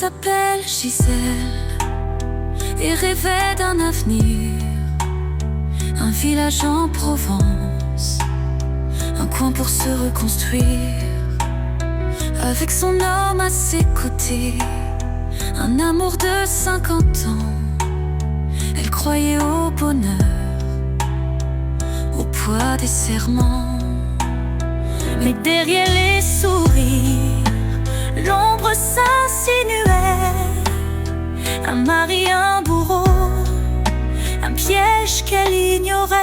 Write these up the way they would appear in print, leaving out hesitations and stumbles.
s'appelle Gisèle et rêvait d'un avenir, un village en Provence, un coin pour se reconstruire, avec son homme à ses côtés, un amour de 50 ans. Elle croyait au bonheur, au poids des serments. Mais derrière les sourires, l'ombre s'insinuait. Un mari, un bourreau, un piège qu'elle ignorait.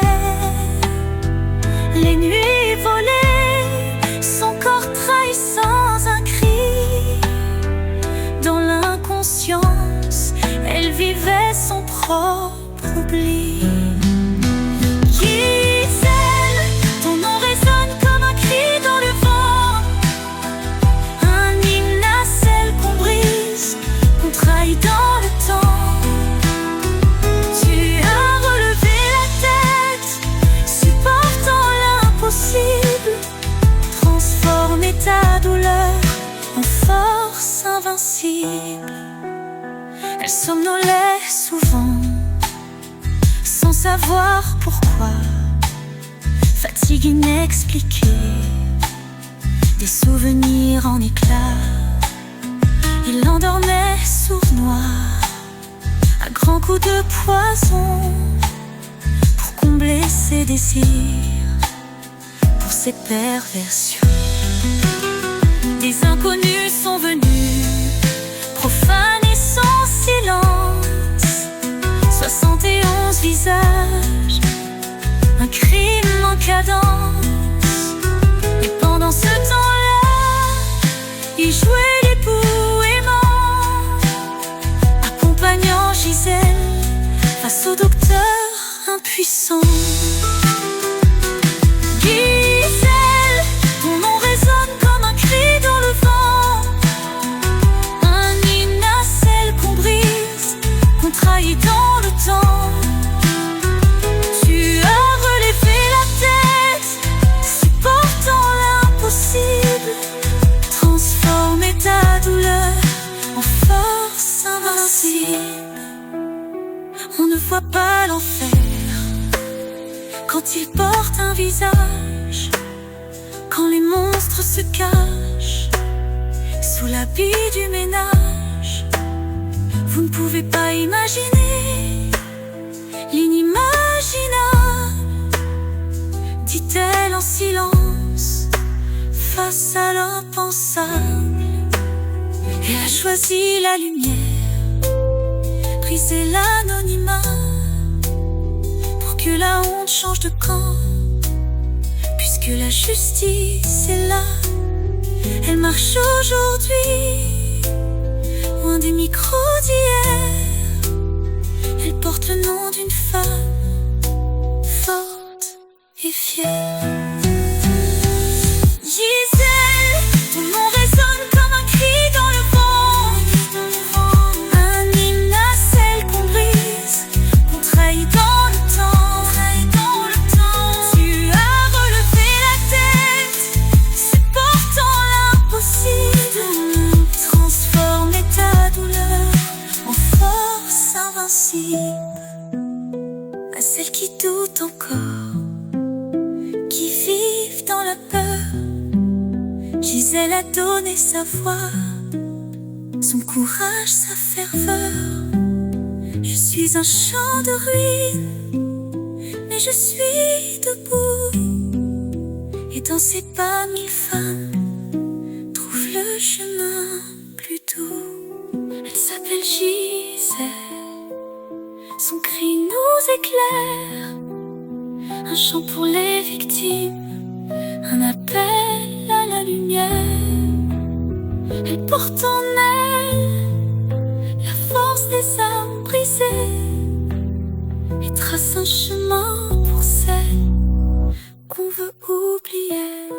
Les nuits volées, son corps trahi sans un cri. Dans l'inconscience, elle vivait son propre oubli. Ta douleur en force invincible. Elle somnolait souvent, sans savoir pourquoi. Fatigue inexpliquée, des souvenirs en éclats. Il l'endormait sournois, à grands coups de poison, pour combler ses désirs, pour ses perversions. Des inconnus sont venus profaner son silence. 71 visages, un crime en cadence. Et pendant ce temps-là, il jouait les bouts aimants, accompagnant Gisèle face au docteur impuissant. Dans le temps, tu as relevé la tête, supportant l'impossible, transformé ta douleur en force invincible. On ne voit pas l'enfer quand il porte un visage, quand les monstres se cachent sous l'habit du ménage. Vous ne pouvez pas imaginer l'inimaginable, dit-elle en silence, face à l'impensable. Elle a choisi la lumière, brisé l'anonymat, pour que la honte change de camp. Puisque la justice est là, elle marche aujourd'hui, loin des micros d'hier. Elle porte le nom d'une femme forte et fière. Gisèle, ton nom résonne comme un cri dans le vent, un hymne à celle qu'on brise, qu'on trahit dans le temps. Tu as relevé la tête, supportant l'impossible, transformé ta douleur en force invincible. À celles qui doutent encore, qui vivent dans la peur, Gisèle a donné sa voix, son courage, sa ferveur. Je suis un champ de ruines, mais je suis debout, et dans ses pas 1000 femmes trouvent le chemin plus doux. Elle s'appelle Gisèle, son cri nous éclaire, un chant pour les victimes, un appel à la lumière. Elle porte en elle la force des âmes brisées et trace un chemin pour celles qu'on veut oublier.